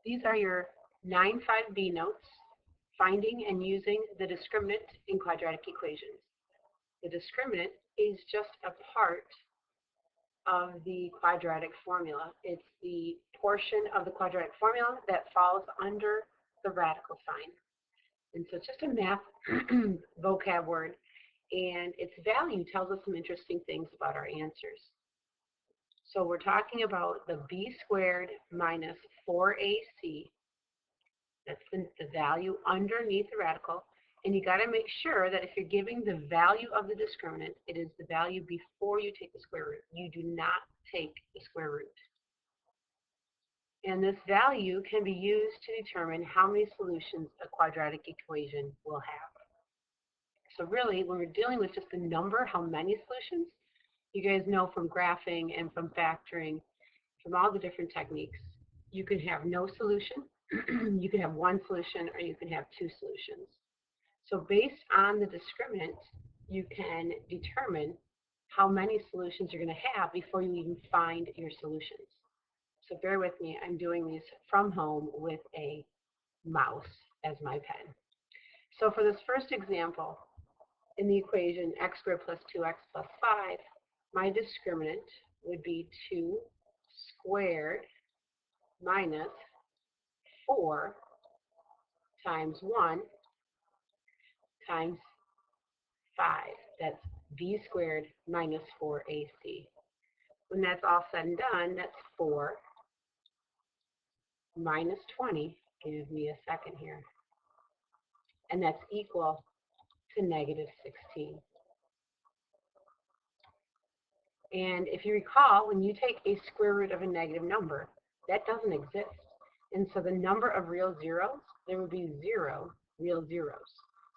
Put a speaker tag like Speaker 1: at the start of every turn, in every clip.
Speaker 1: These are your 9-5B notes, finding and using the discriminant in quadratic equations. The discriminant is just a part of the quadratic formula. It's the portion of the quadratic formula that falls under the radical sign. And so it's just a math vocab word, and its value tells us some interesting things about our answers. So we're talking about the b squared minus 4ac. That's the value underneath the radical. And you got to make sure that if you're giving the value of the discriminant, it is the value before you take the square root. You do not take the square root. And this value can be used to determine how many solutions a quadratic equation will have. So really, when we're dealing with just the number, how many solutions, you guys know from graphing and from factoring, from all the different techniques, you can have no solution, you can have one solution, or you can have two solutions. So based on the discriminant, you can determine how many solutions you're going to have before you even find your solutions. So bear with me, I'm doing these from home with a mouse as my pen. So for this first example, in the equation x squared plus 2x plus 5, my discriminant would be 2 squared minus 4 times 1 times 5. That's b squared minus 4ac. When that's all said and done, that's 4 minus 20. Give me a second here. And that's equal to negative 16. And if you recall, when you take a square root of a negative number, that doesn't exist. And so the number of real zeros, there would be 0 real zeros.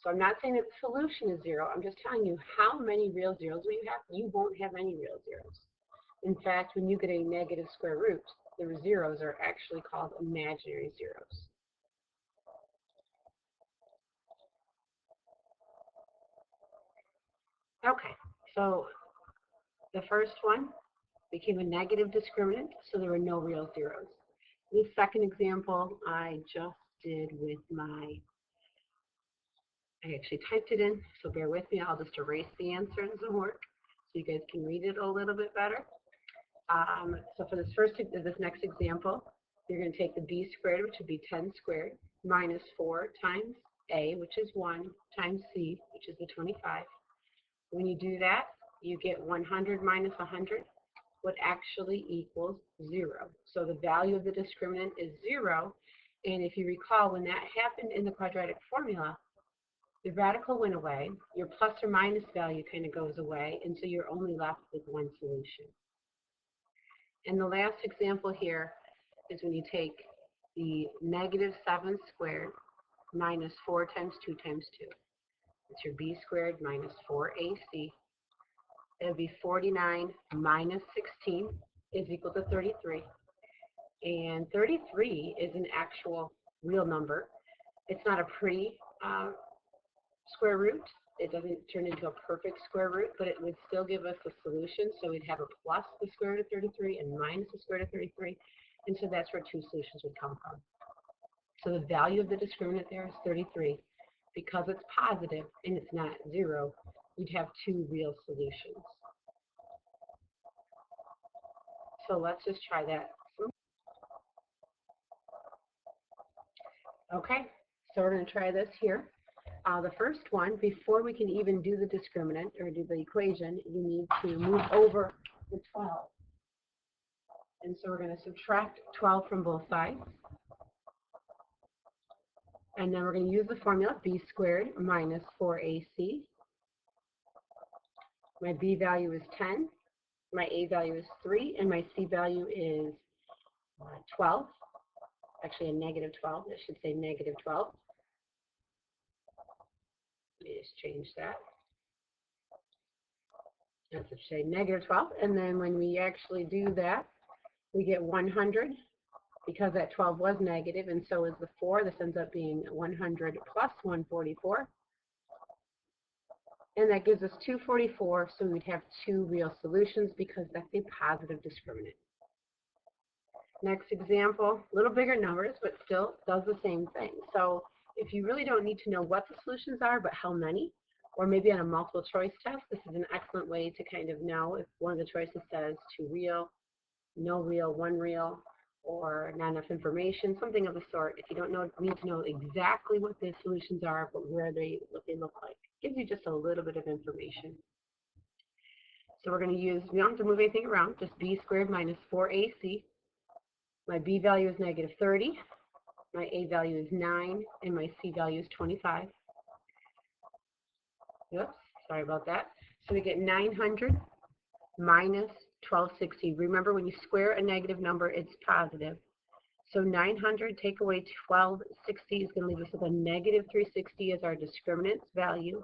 Speaker 1: So I'm not saying that the solution is 0. I'm just telling you how many real zeros will you have. You won't have any real zeros. In fact, when you get a negative square root, the zeros are actually called imaginary zeros. Okay, so the first one became a negative discriminant, so there were no real zeros. This second example I just did with I actually typed it in, so bear with me. I'll just erase the answer and some work so you guys can read it a little bit better. So for this next example, you're going to take the b squared, which would be 10 squared, minus 4 times a, which is 1, times c, which is the 25. When you do that, you get 100 minus 100, what actually equals 0. So the value of the discriminant is 0, and if you recall, when that happened in the quadratic formula, the radical went away, your plus or minus value kind of goes away, and so you're only left with one solution. And the last example here is when you take the negative 7 squared minus 4 times 2 times 2. It's your b squared minus 4ac. That would be 49 minus 16 is equal to 33. And 33 is an actual real number. It's not a pretty square root. It doesn't turn into a perfect square root, but it would still give us a solution. So we'd have a plus the square root of 33 and minus the square root of 33. And so that's where two solutions would come from. So the value of the discriminant there is 33. Because it's positive and it's not 0, we'd have two real solutions. So let's just try that. Okay, so we're going to try this here. The first one, before we can even do the discriminant or do the equation, you need to move over the 12. And so we're going to subtract 12 from both sides. And then we're going to use the formula b squared minus 4ac. My b value is 10, my a value is 3, and my c value is 12. Actually a negative 12, I should say negative 12. Let me just change that. That should say negative 12. And then when we actually do that, we get 100. Because that 12 was negative, and so is the 4. This ends up being 100 plus 144. And that gives us 244, so we'd have two real solutions because that's a positive discriminant. Next example, a little bigger numbers, but still does the same thing. So if you really don't need to know what the solutions are, but how many, or maybe on a multiple choice test, this is an excellent way to kind of know if one of the choices says 2 real, no real, 1 real, or not enough information, something of the sort. If you don't need to know exactly what the solutions are, but what they look like. It gives you just a little bit of information. So we're going to use, we don't have to move anything around, just b squared minus 4ac. My b value is negative 30. My a value is 9, and my c value is 25. Oops, sorry about that. So we get 900 minus 1260. Remember, when you square a negative number, it's positive. So 900 take away 1260 is going to leave us with a negative 360 as our discriminant value.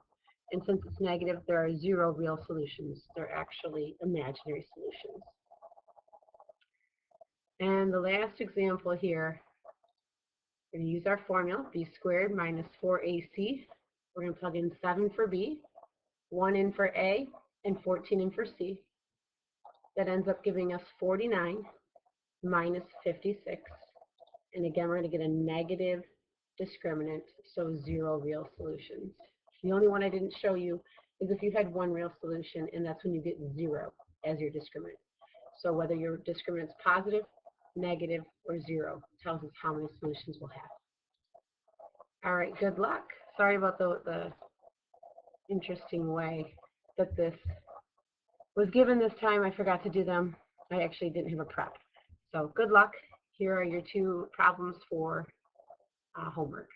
Speaker 1: And since it's negative, there are 0 real solutions. They're actually imaginary solutions. And the last example here, we're going to use our formula, b squared minus 4ac. We're going to plug in 7 for b, 1 in for a, and 14 in for c. That ends up giving us 49 minus 56. And again, we're going to get a negative discriminant, so 0 real solutions. The only one I didn't show you is if you had 1 real solution, and that's when you get 0 as your discriminant. So whether your discriminant is positive, negative, or 0 tells us how many solutions we'll have. All right, good luck. Sorry about the interesting way that this was given this time. I forgot to do them. I actually didn't have a prep. So good luck. Here are your 2 problems for homework.